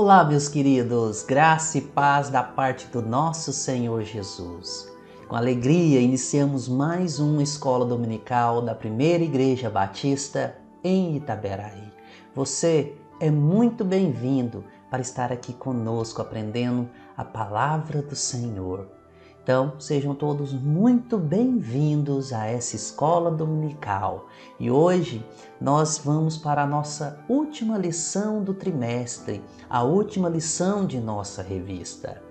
Olá, meus queridos, graça e paz da parte do nosso Senhor Jesus. Com alegria, iniciamos mais uma escola dominical da Primeira Igreja Batista em Itaberaí. Você é muito bem-vindo para estar aqui conosco aprendendo a palavra do Senhor. Então, sejam todos muito bem-vindos a essa escola dominical. E hoje nós vamos para a nossa última lição do trimestre, a última lição de nossa revista.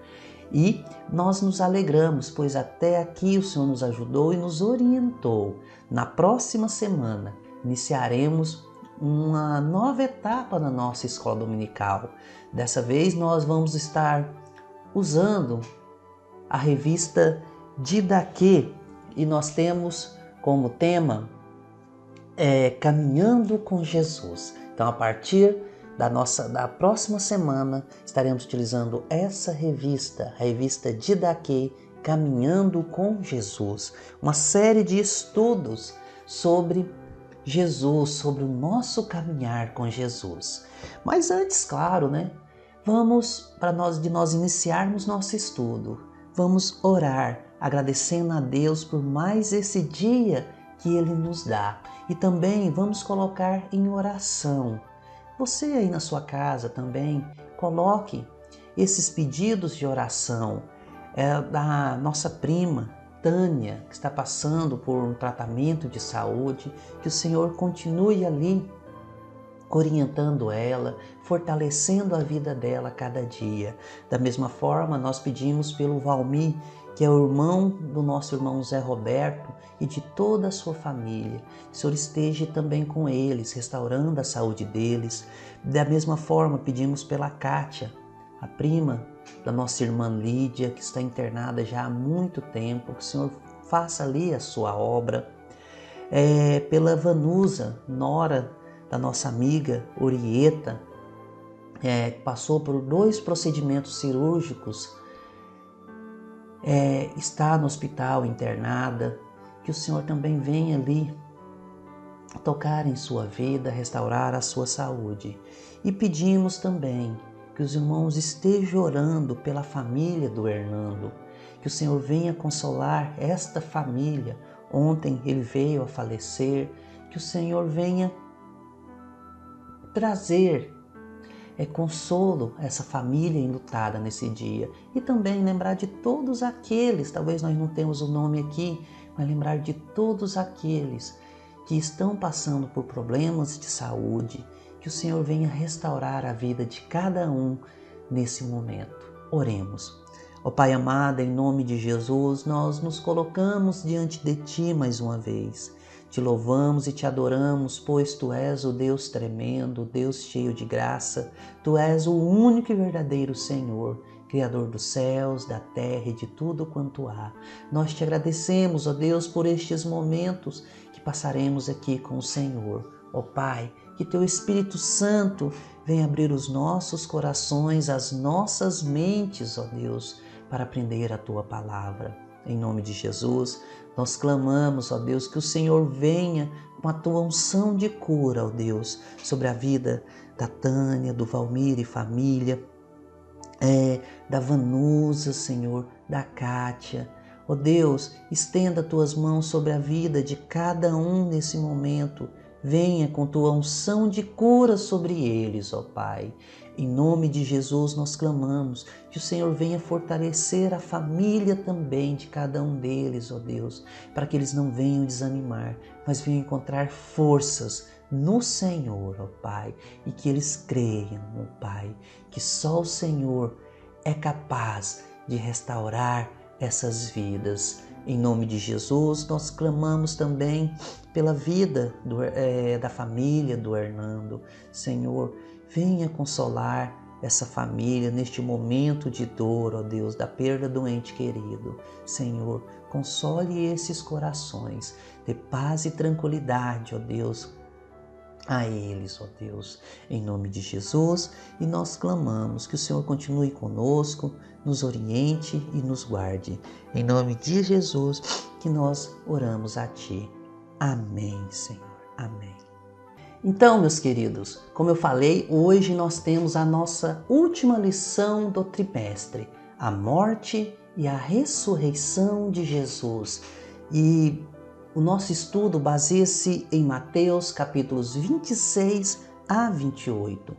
E nós nos alegramos, pois até aqui o Senhor nos ajudou e nos orientou. Na próxima semana iniciaremos uma nova etapa na nossa escola dominical. Dessa vez nós vamos estar usando a revista Didaquê e nós temos como tema Caminhando com Jesus. Então, a partir da próxima semana, estaremos utilizando essa revista, a revista Didaquê, Caminhando com Jesus. Uma série de estudos sobre Jesus, sobre o nosso caminhar com Jesus. Mas antes, claro, vamos, para nós iniciarmos nosso estudo, vamos orar, agradecendo a Deus por mais esse dia que Ele nos dá. E também vamos colocar em oração. Você aí na sua casa também, coloque esses pedidos de oração da nossa prima Tânia, que está passando por um tratamento de saúde, que o Senhor continue ali orientando ela, fortalecendo a vida dela a cada dia. Da mesma forma, nós pedimos pelo Valmir, que é o irmão do nosso irmão Zé Roberto e de toda a sua família. Que o Senhor esteja também com eles, restaurando a saúde deles. Da mesma forma, pedimos pela Kátia, a prima da nossa irmã Lídia, que está internada já há muito tempo. Que o Senhor faça ali a sua obra. Pela Vanusa, nora da nossa amiga Orieta, que passou por 2 procedimentos cirúrgicos, está no hospital internada. Que o Senhor também venha ali tocar em sua vida, restaurar a sua saúde. E pedimos também que os irmãos estejam orando pela família do Hernando, que o Senhor venha consolar esta família. Ontem ele veio a falecer, que o Senhor venha trazer consolo a essa família enlutada nesse dia. E também lembrar de todos aqueles, talvez nós não temos o nome aqui, mas lembrar de todos aqueles que estão passando por problemas de saúde, que o Senhor venha restaurar a vida de cada um nesse momento. Oremos. Ó Pai amado, em nome de Jesus, nós nos colocamos diante de Ti mais uma vez. Te louvamos e te adoramos, pois Tu és o Deus tremendo, o Deus cheio de graça. Tu és o único e verdadeiro Senhor, Criador dos céus, da terra e de tudo quanto há. Nós te agradecemos, ó Deus, por estes momentos que passaremos aqui com o Senhor. Ó Pai, que Teu Espírito Santo venha abrir os nossos corações, as nossas mentes, ó Deus, para aprender a Tua palavra. Em nome de Jesus, nós clamamos, ó Deus, que o Senhor venha com a Tua unção de cura, ó Deus, sobre a vida da Tânia, do Valmir e família, da Vanusa, Senhor, da Kátia. Ó Deus, estenda Tuas mãos sobre a vida de cada um nesse momento. Venha com Tua unção de cura sobre eles, ó Pai. Em nome de Jesus nós clamamos que o Senhor venha fortalecer a família também de cada um deles, ó Deus, para que eles não venham desanimar, mas venham encontrar forças no Senhor, ó Pai, e que eles creiam, ó Pai, que só o Senhor é capaz de restaurar essas vidas. Em nome de Jesus, nós clamamos também pela vida da família do Hernando. Senhor, venha consolar essa família neste momento de dor, ó Deus, da perda do ente querido. Senhor, console esses corações, dê paz e tranquilidade, ó Deus, a eles, ó Deus, em nome de Jesus. E nós clamamos que o Senhor continue conosco, nos oriente e nos guarde. Em nome de Jesus que nós oramos a Ti. Amém, Senhor. Amém. Então, meus queridos, como eu falei, hoje nós temos a nossa última lição do trimestre, a morte e a ressurreição de Jesus. E o nosso estudo baseia-se em Mateus capítulos 26 a 28.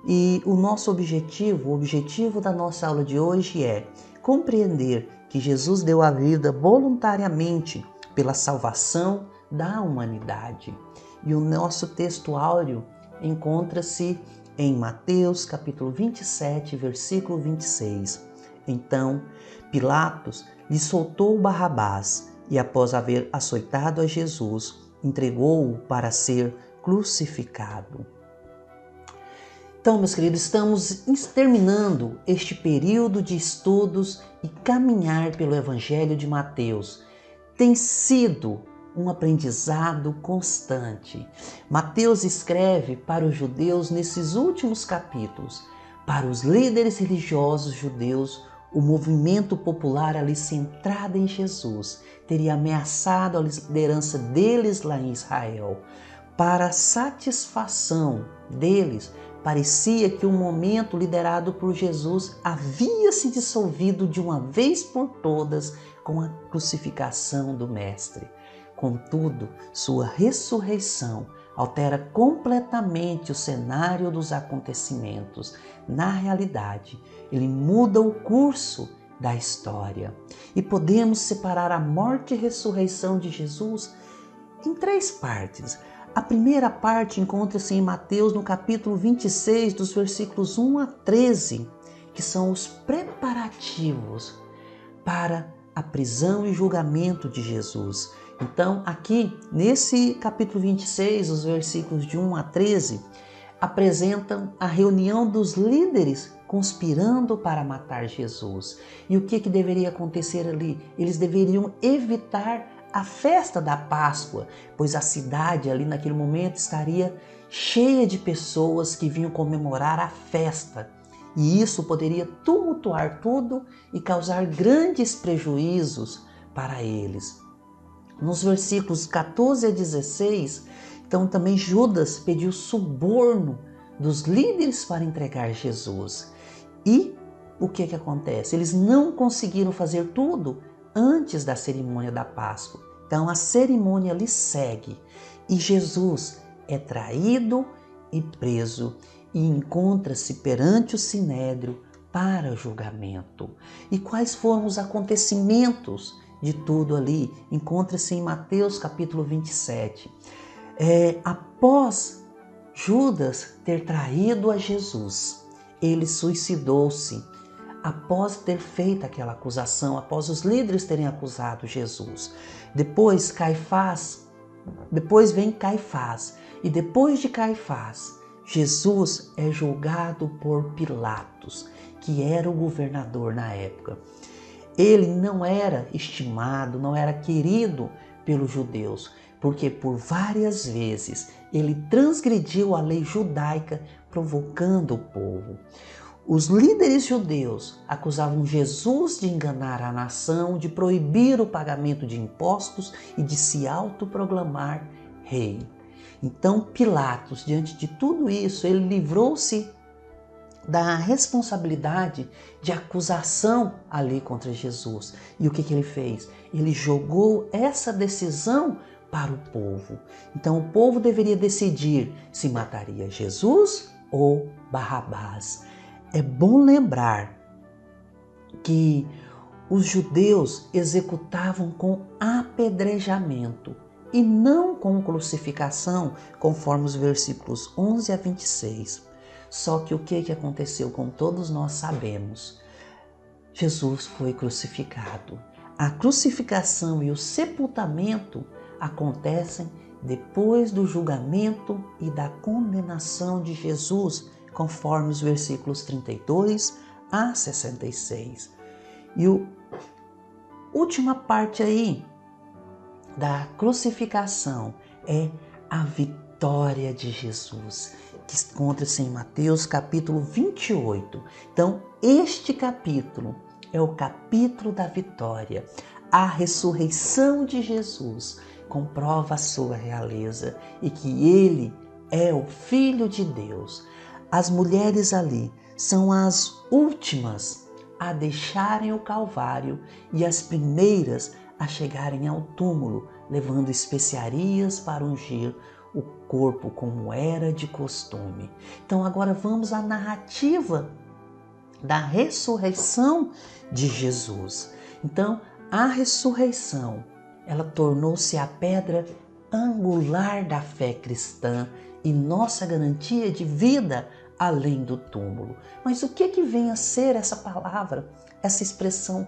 E o nosso objetivo, o objetivo da nossa aula de hoje é compreender que Jesus deu a vida voluntariamente pela salvação da humanidade. E o nosso texto áureo encontra-se em Mateus capítulo 27, versículo 26. Então, Pilatos lhe soltou Barrabás e, após haver açoitado a Jesus, entregou-o para ser crucificado. Então, meus queridos, estamos terminando este período de estudos e caminhar pelo Evangelho de Mateus. Tem sido um aprendizado constante. Mateus escreve para os judeus nesses últimos capítulos. Para os líderes religiosos judeus, o movimento popular ali centrado em Jesus teria ameaçado a liderança deles lá em Israel. Para a satisfação deles, parecia que o momento liderado por Jesus havia se dissolvido de uma vez por todas com a crucificação do Mestre. Contudo, sua ressurreição altera completamente o cenário dos acontecimentos. Na realidade, ele muda o curso da história. E podemos separar a morte e ressurreição de Jesus em 3 partes. A primeira parte encontra-se em Mateus no capítulo 26, dos versículos 1 a 13, que são os preparativos para a prisão e julgamento de Jesus. Então, aqui, nesse capítulo 26, os versículos de 1 a 13, apresentam a reunião dos líderes conspirando para matar Jesus. E o que deveria acontecer ali? Eles deveriam evitar a festa da Páscoa, pois a cidade ali naquele momento estaria cheia de pessoas que vinham comemorar a festa. E isso poderia tumultuar tudo e causar grandes prejuízos para eles. Nos versículos 14 a 16, então também Judas pediu suborno dos líderes para entregar Jesus. E o que acontece? Eles não conseguiram fazer tudo antes da cerimônia da Páscoa. Então a cerimônia ali segue e Jesus é traído e preso e encontra-se perante o Sinédrio para julgamento. E quais foram os acontecimentos de tudo ali? Encontra-se em Mateus capítulo 27. Após Judas ter traído a Jesus, ele suicidou-se. Após ter feito aquela acusação, após os líderes terem acusado Jesus. Depois vem Caifás. E depois de Caifás, Jesus é julgado por Pilatos, que era o governador na época. Ele não era estimado, não era querido pelos judeus, porque por várias vezes ele transgrediu a lei judaica, provocando o povo. Os líderes judeus acusavam Jesus de enganar a nação, de proibir o pagamento de impostos e de se autoproclamar rei. Então Pilatos, diante de tudo isso, ele livrou-se da responsabilidade de acusação ali contra Jesus. E o que ele fez? Ele jogou essa decisão para o povo. Então o povo deveria decidir se mataria Jesus ou Barrabás. É bom lembrar que os judeus executavam com apedrejamento e não com crucificação, conforme os versículos 11 a 26. Só que o que aconteceu, como todos nós sabemos? Jesus foi crucificado. A crucificação e o sepultamento acontecem depois do julgamento e da condenação de Jesus, conforme os versículos 32 a 66. E a última parte aí da crucificação é a vitória de Jesus, que encontra-se em Mateus capítulo 28. Então, este capítulo é o capítulo da vitória. A ressurreição de Jesus comprova a sua realeza e que ele é o Filho de Deus. As mulheres ali são as últimas a deixarem o Calvário e as primeiras a chegarem ao túmulo, levando especiarias para ungir o corpo como era de costume. Então agora vamos à narrativa da ressurreição de Jesus. Então a ressurreição, ela tornou-se a pedra angular da fé cristã e nossa garantia de vida além do túmulo. Mas o que vem a ser essa palavra, essa expressão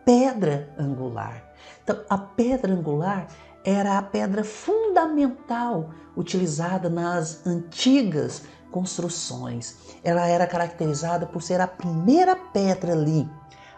pedra angular? Então, a pedra angular era a pedra fundamental utilizada nas antigas construções. Ela era caracterizada por ser a primeira pedra ali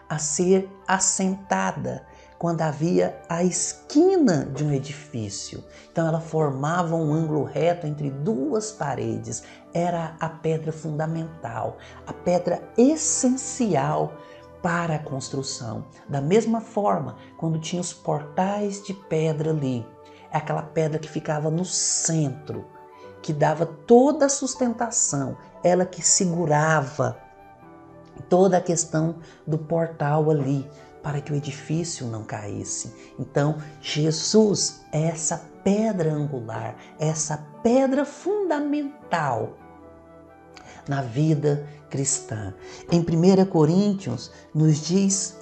a ser assentada quando havia a esquina de um edifício. Então ela formava um ângulo reto entre duas paredes. Era a pedra fundamental, a pedra essencial para a construção. Da mesma forma, quando tinha os portais de pedra ali, é aquela pedra que ficava no centro, que dava toda a sustentação, ela que segurava toda a questão do portal ali, para que o edifício não caísse. Então, Jesus é essa pedra angular, essa pedra fundamental na vida cristã. Em 1 Coríntios, nos diz,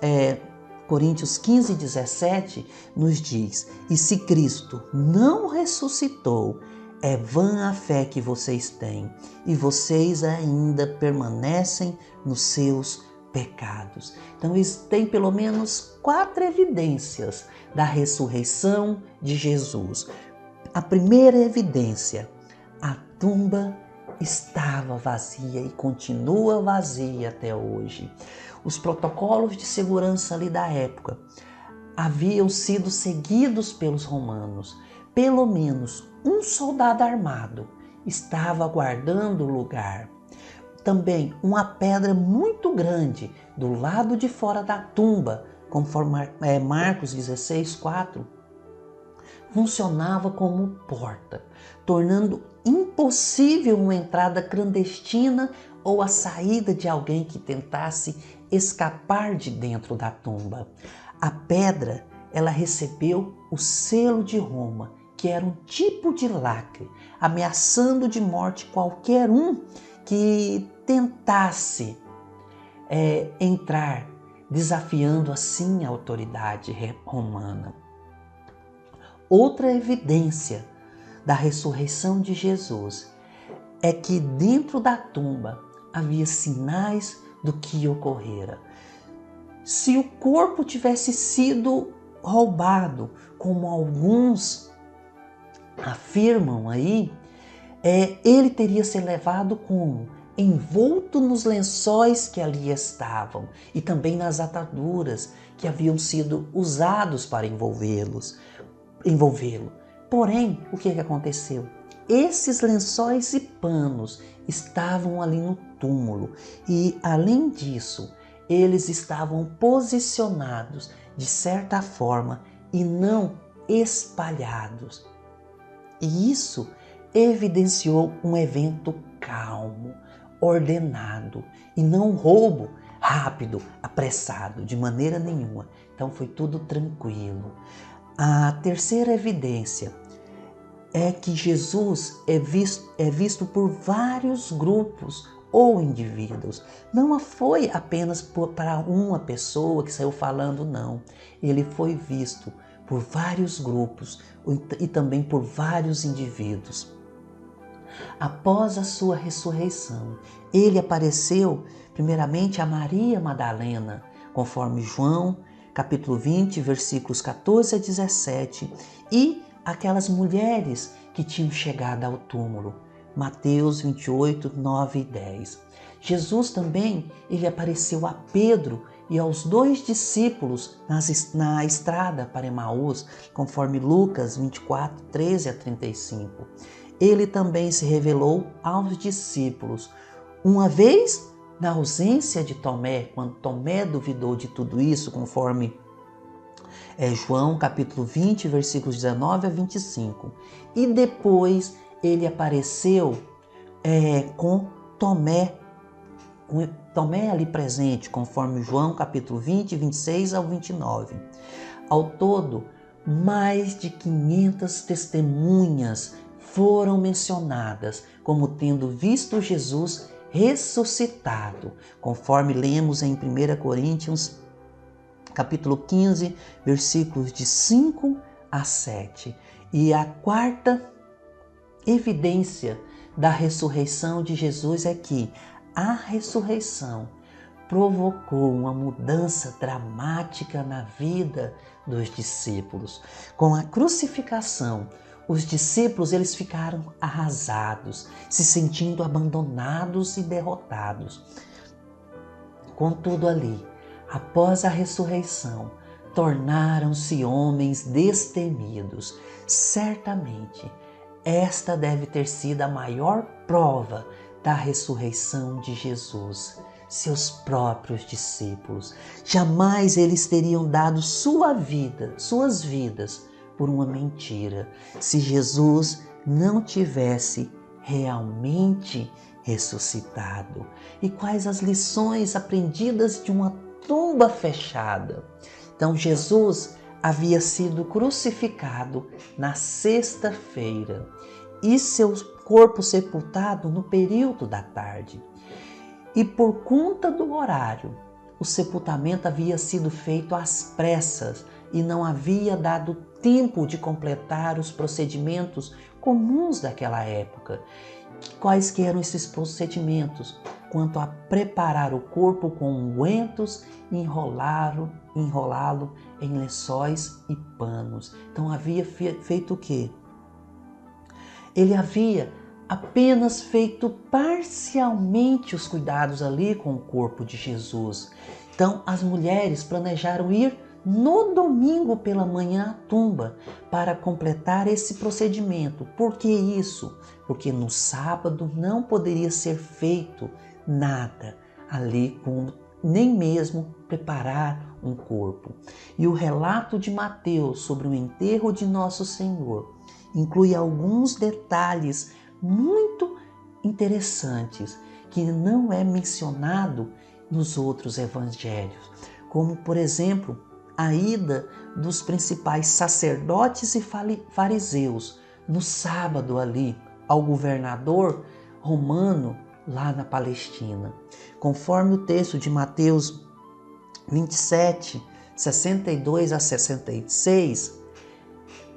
Coríntios 15, 17, nos diz: e se Cristo não ressuscitou, é vã a fé que vocês têm, e vocês ainda permanecem nos seus pecados. Então, tem pelo menos 4 evidências da ressurreição de Jesus. A primeira evidência: a tumba estava vazia e continua vazia até hoje. Os protocolos de segurança ali da época haviam sido seguidos pelos romanos. Pelo menos um soldado armado estava guardando o lugar. Também uma pedra muito grande do lado de fora da tumba, conforme Marcos 16, 4, funcionava como porta, tornando impossível uma entrada clandestina ou a saída de alguém que tentasse escapar de dentro da tumba. A pedra, ela recebeu o selo de Roma, que era um tipo de lacre, ameaçando de morte qualquer um que tentasse entrar, desafiando assim a autoridade romana. Outra evidência da ressurreição de Jesus é que dentro da tumba havia sinais do que ocorrera. Se o corpo tivesse sido roubado, como alguns afirmam aí, ele teria sido levado como? Envolto nos lençóis que ali estavam e também nas ataduras que haviam sido usados para envolvê-lo. Porém, o que aconteceu? Esses lençóis e panos estavam ali no túmulo e, além disso, eles estavam posicionados de certa forma e não espalhados. E isso evidenciou um evento calmo, ordenado e não um roubo rápido, apressado, de maneira nenhuma. Então foi tudo tranquilo. A terceira evidência é que Jesus é visto por vários grupos ou indivíduos. Não foi apenas para uma pessoa que saiu falando, não. Ele foi visto por vários grupos e também por vários indivíduos. Após a sua ressurreição, ele apareceu primeiramente a Maria Madalena, conforme João, capítulo 20, versículos 14 a 17, e aquelas mulheres que tinham chegado ao túmulo, Mateus 28, 9 e 10. Jesus também, ele apareceu a Pedro e aos 2 discípulos na estrada para Emaús, conforme Lucas 24, 13 a 35. Ele também se revelou aos discípulos, uma vez na ausência de Tomé, quando Tomé duvidou de tudo isso, conforme João capítulo 20, versículos 19 a 25. E depois ele apareceu com Tomé ali presente, conforme João capítulo 20, 26 ao 29. Ao todo, mais de 500 testemunhas foram mencionadas como tendo visto Jesus ressuscitado, conforme lemos em 1 Coríntios capítulo 15, versículos de 5 a 7. E a quarta evidência da ressurreição de Jesus é que a ressurreição provocou uma mudança dramática na vida dos discípulos. Com a crucificação, os discípulos eles ficaram arrasados, se sentindo abandonados e derrotados. Contudo ali, após a ressurreição, tornaram-se homens destemidos. Certamente, esta deve ter sido a maior prova da ressurreição de Jesus. Seus próprios discípulos. Jamais eles teriam dado suas vidas por uma mentira, se Jesus não tivesse realmente ressuscitado. E quais as lições aprendidas de uma tumba fechada? Então, Jesus havia sido crucificado na sexta-feira e seu corpo sepultado no período da tarde. E por conta do horário, o sepultamento havia sido feito às pressas e não havia dado tempo de completar os procedimentos comuns daquela época. Quais que eram esses procedimentos? Quanto a preparar o corpo com ungüentos e enrolá-lo em lençóis e panos. Então havia feito o quê? Ele havia apenas feito parcialmente os cuidados ali com o corpo de Jesus. Então as mulheres planejaram ir no domingo pela manhã à tumba para completar esse procedimento. Por que isso? Porque no sábado não poderia ser feito nada ali, nem mesmo preparar um corpo. E o relato de Mateus sobre o enterro de Nosso Senhor inclui alguns detalhes muito interessantes que não é mencionado nos outros evangelhos, como por exemplo a ida dos principais sacerdotes e fariseus no sábado ali ao governador romano lá na Palestina. Conforme o texto de Mateus 27, 62 a 66,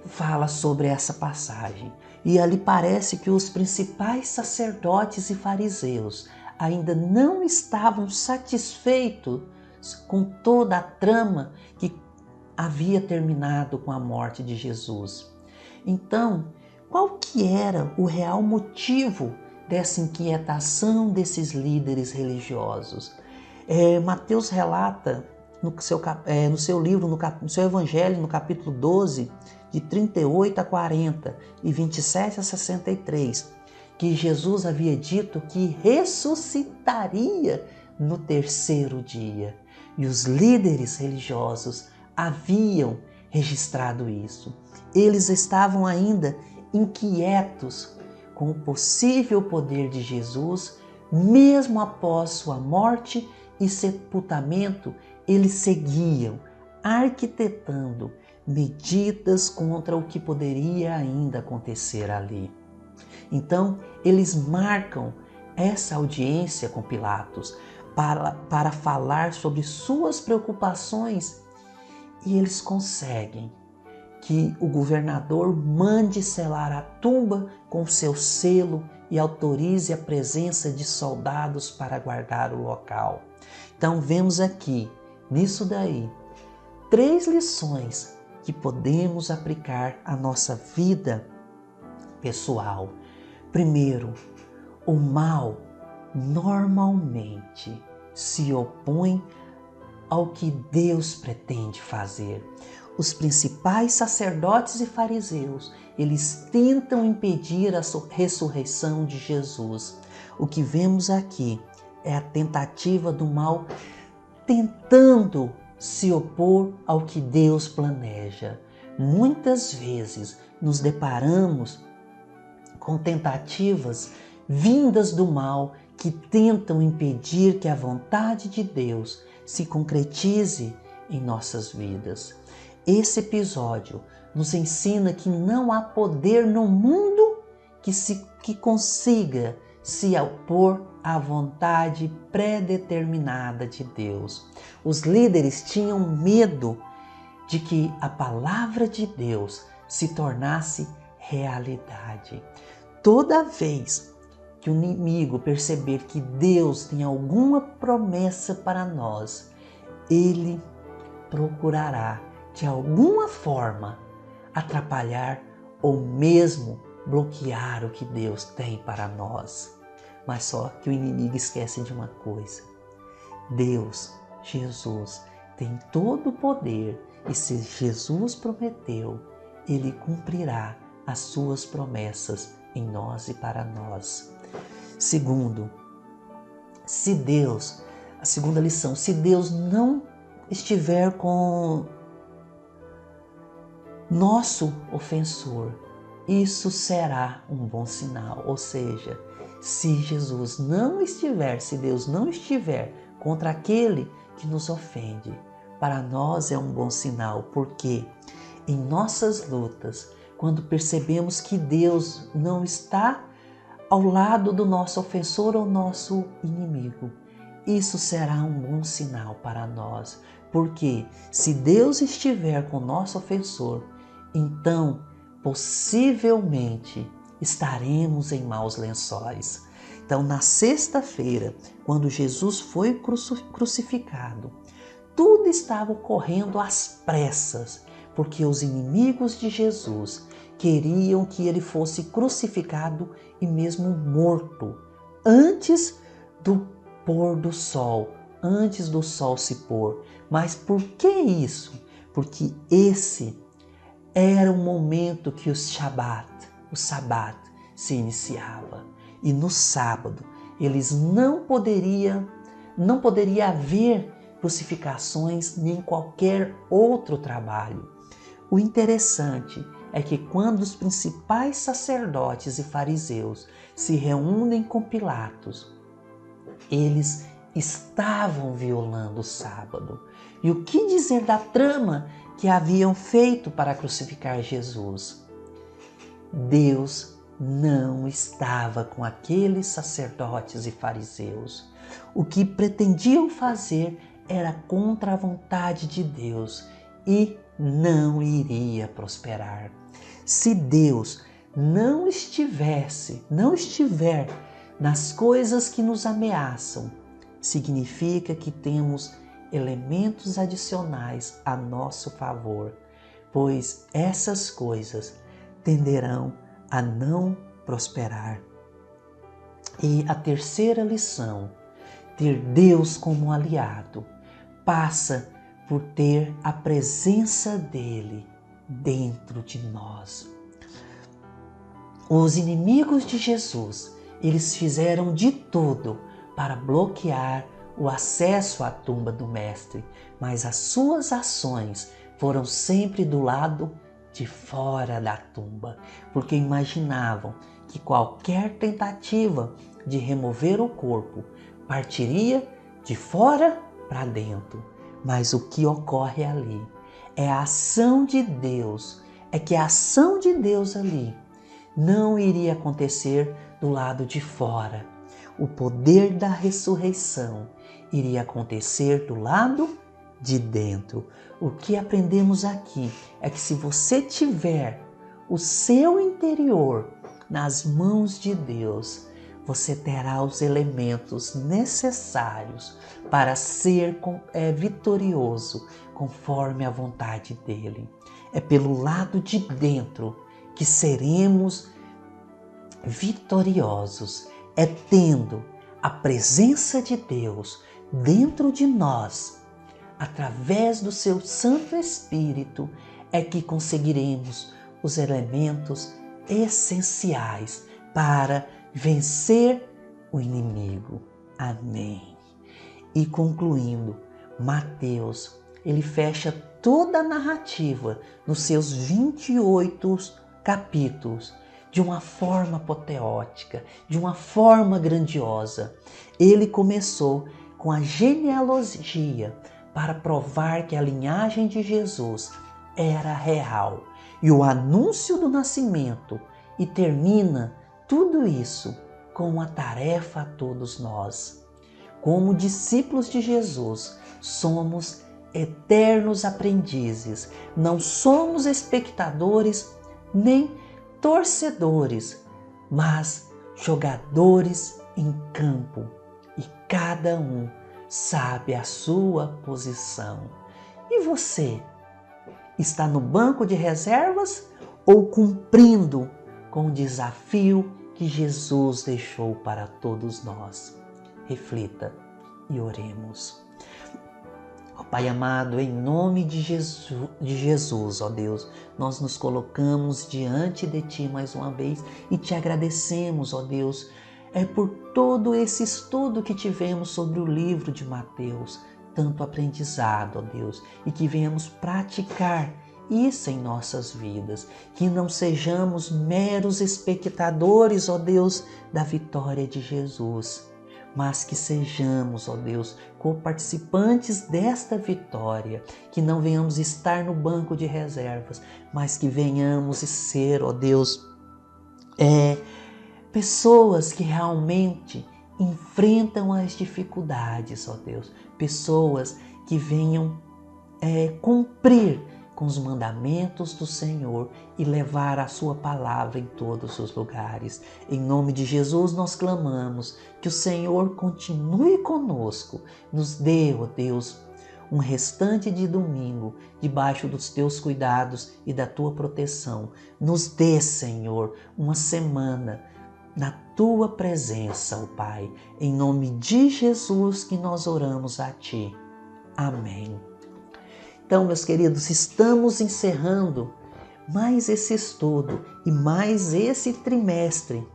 fala sobre essa passagem. E ali parece que os principais sacerdotes e fariseus ainda não estavam satisfeitos com toda a trama que havia terminado com a morte de Jesus. Então, qual que era o real motivo dessa inquietação desses líderes religiosos? Mateus relata no seu livro, no seu evangelho, no capítulo 12, de 38 a 40 e 27 a 63, que Jesus havia dito que ressuscitaria no terceiro dia. E os líderes religiosos haviam registrado isso. Eles estavam ainda inquietos com o possível poder de Jesus, mesmo após sua morte e sepultamento, eles seguiam arquitetando medidas contra o que poderia ainda acontecer ali. Então, eles marcam essa audiência com Pilatos para falar sobre suas preocupações e eles conseguem que o governador mande selar a tumba com seu selo e autorize a presença de soldados para guardar o local. Então vemos aqui, nisso daí, 3 lições que podemos aplicar à nossa vida pessoal. Primeiro, o mal normalmente se opõe ao que Deus pretende fazer. Os principais sacerdotes e fariseus, eles tentam impedir a ressurreição de Jesus. O que vemos aqui é a tentativa do mal tentando se opor ao que Deus planeja. Muitas vezes nos deparamos com tentativas vindas do mal que tentam impedir que a vontade de Deus se concretize em nossas vidas. Esse episódio nos ensina que não há poder no mundo que consiga se opor à vontade predeterminada de Deus. Os líderes tinham medo de que a palavra de Deus se tornasse realidade. Toda vez que o inimigo perceber que Deus tem alguma promessa para nós, ele procurará de alguma forma atrapalhar ou mesmo bloquear o que Deus tem para nós. Mas só que o inimigo esquece de uma coisa: Deus, Jesus, tem todo o poder, e se Jesus prometeu, Ele cumprirá as suas promessas em nós e para nós. Segundo, a segunda lição, se Deus não estiver com nosso ofensor, isso será um bom sinal. Ou seja, se Deus não estiver contra aquele que nos ofende, para nós é um bom sinal, porque em nossas lutas, quando percebemos que Deus não está ao lado do nosso ofensor ou nosso inimigo, isso será um bom sinal para nós, porque se Deus estiver com o nosso ofensor, então possivelmente estaremos em maus lençóis. Então, na sexta-feira, quando Jesus foi crucificado, tudo estava ocorrendo às pressas, porque os inimigos de Jesus queriam que ele fosse crucificado e mesmo morto antes do pôr do sol, antes do sol se pôr. Mas por que isso? Porque esse era o momento que o Shabat se iniciava. E no sábado, não poderia haver crucificações nem qualquer outro trabalho. O interessante é que quando os principais sacerdotes e fariseus se reúnem com Pilatos, eles estavam violando o sábado. E o que dizer da trama que haviam feito para crucificar Jesus? Deus não estava com aqueles sacerdotes e fariseus. O que pretendiam fazer era contra a vontade de Deus e não iria prosperar. Se Deus não estiver nas coisas que nos ameaçam, significa que temos elementos adicionais a nosso favor, pois essas coisas tenderão a não prosperar. E a terceira lição, ter Deus como aliado, passa por ter a presença dele dentro de nós. Os inimigos de Jesus, eles fizeram de tudo para bloquear o acesso à tumba do Mestre, mas as suas ações foram sempre do lado de fora da tumba, porque imaginavam que qualquer tentativa de remover o corpo partiria de fora para dentro. Mas o que ocorre ali é a ação de Deus, que a ação de Deus ali não iria acontecer do lado de fora. O poder da ressurreição iria acontecer do lado de dentro. O que aprendemos aqui é que se você tiver o seu interior nas mãos de Deus, você terá os elementos necessários para ser vitorioso conforme a vontade dele. É pelo lado de dentro que seremos vitoriosos. É tendo a presença de Deus dentro de nós, através do seu Santo Espírito, é que conseguiremos os elementos essenciais para vencer o inimigo. Amém. E concluindo, Mateus, ele fecha toda a narrativa nos seus 28 capítulos, de uma forma apoteótica, de uma forma grandiosa. Ele começou com a genealogia para provar que a linhagem de Jesus era real e o anúncio do nascimento, e termina tudo isso com uma tarefa a todos nós. Como discípulos de Jesus, somos eternos aprendizes, não somos espectadores nem torcedores, mas jogadores em campo, e cada um sabe a sua posição. E você, está no banco de reservas ou cumprindo com o desafio que Jesus deixou para todos nós? Reflita e oremos. Ó Pai amado, em nome de Jesus, ó Deus, nós nos colocamos diante de Ti mais uma vez e Te agradecemos, ó Deus, por todo esse estudo que tivemos sobre o livro de Mateus, tanto aprendizado, ó Deus, e que venhamos praticar isso em nossas vidas, que não sejamos meros espectadores, ó Deus, da vitória de Jesus, mas que sejamos, ó Deus, co-participantes desta vitória, que não venhamos estar no banco de reservas, mas que venhamos ser, ó Deus, pessoas que realmente enfrentam as dificuldades, ó Deus, pessoas que venham cumprir com os mandamentos do Senhor e levar a sua palavra em todos os lugares. Em nome de Jesus nós clamamos que o Senhor continue conosco, nos dê, ó Deus, um restante de domingo debaixo dos teus cuidados e da tua proteção. Nos dê, Senhor, uma semana na tua presença, ó Pai. Em nome de Jesus que nós oramos a Ti. Amém. Então, meus queridos, estamos encerrando mais esse estudo e mais esse trimestre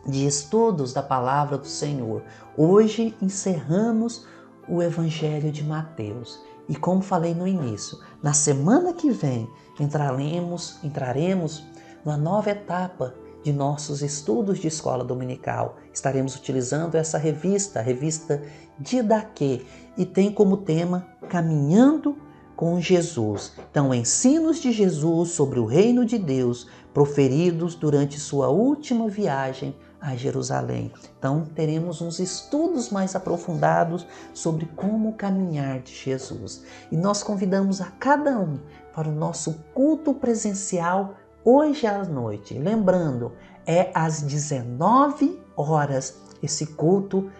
de estudos da Palavra do Senhor. Hoje encerramos o Evangelho de Mateus. E como falei no início, na semana que vem entraremos numa nova etapa de nossos estudos de escola dominical. Estaremos utilizando essa revista, a revista Didaquê, e tem como tema Caminhando com Jesus. Então, ensinos de Jesus sobre o reino de Deus, proferidos durante sua última viagem a Jerusalém. Então, teremos uns estudos mais aprofundados sobre como caminhar de Jesus. E nós convidamos a cada um para o nosso culto presencial hoje à noite. Lembrando, é às 19 horas esse culto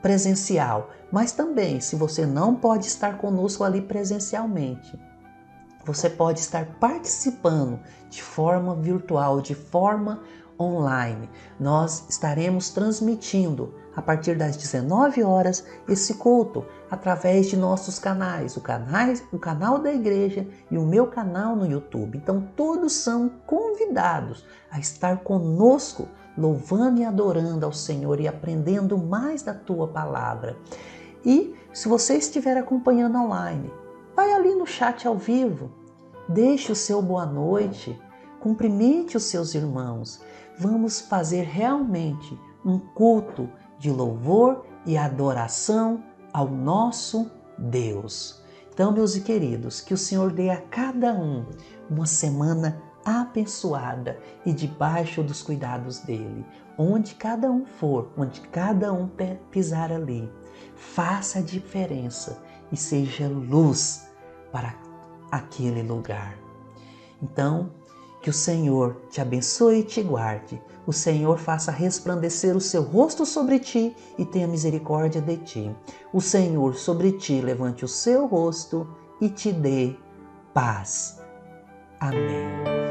presencial. Mas também, se você não pode estar conosco ali presencialmente, você pode estar participando de forma virtual, de forma online. Nós estaremos transmitindo a partir das 19 horas esse culto através de nossos canais, o canal da igreja e o meu canal no YouTube. Então todos são convidados a estar conosco, louvando e adorando ao Senhor e aprendendo mais da tua palavra. E se você estiver acompanhando online, vai ali no chat ao vivo, deixe o seu boa noite, cumprimente os seus irmãos. Vamos fazer realmente um culto de louvor e adoração ao nosso Deus. Então, meus queridos, que o Senhor dê a cada um uma semana abençoada e debaixo dos cuidados dele. Onde cada um for, onde cada um pisar ali, faça a diferença e seja luz para aquele lugar. Então, que o Senhor te abençoe e te guarde. O Senhor faça resplandecer o seu rosto sobre ti e tenha misericórdia de ti. O Senhor sobre ti levante o seu rosto e te dê paz. Amém.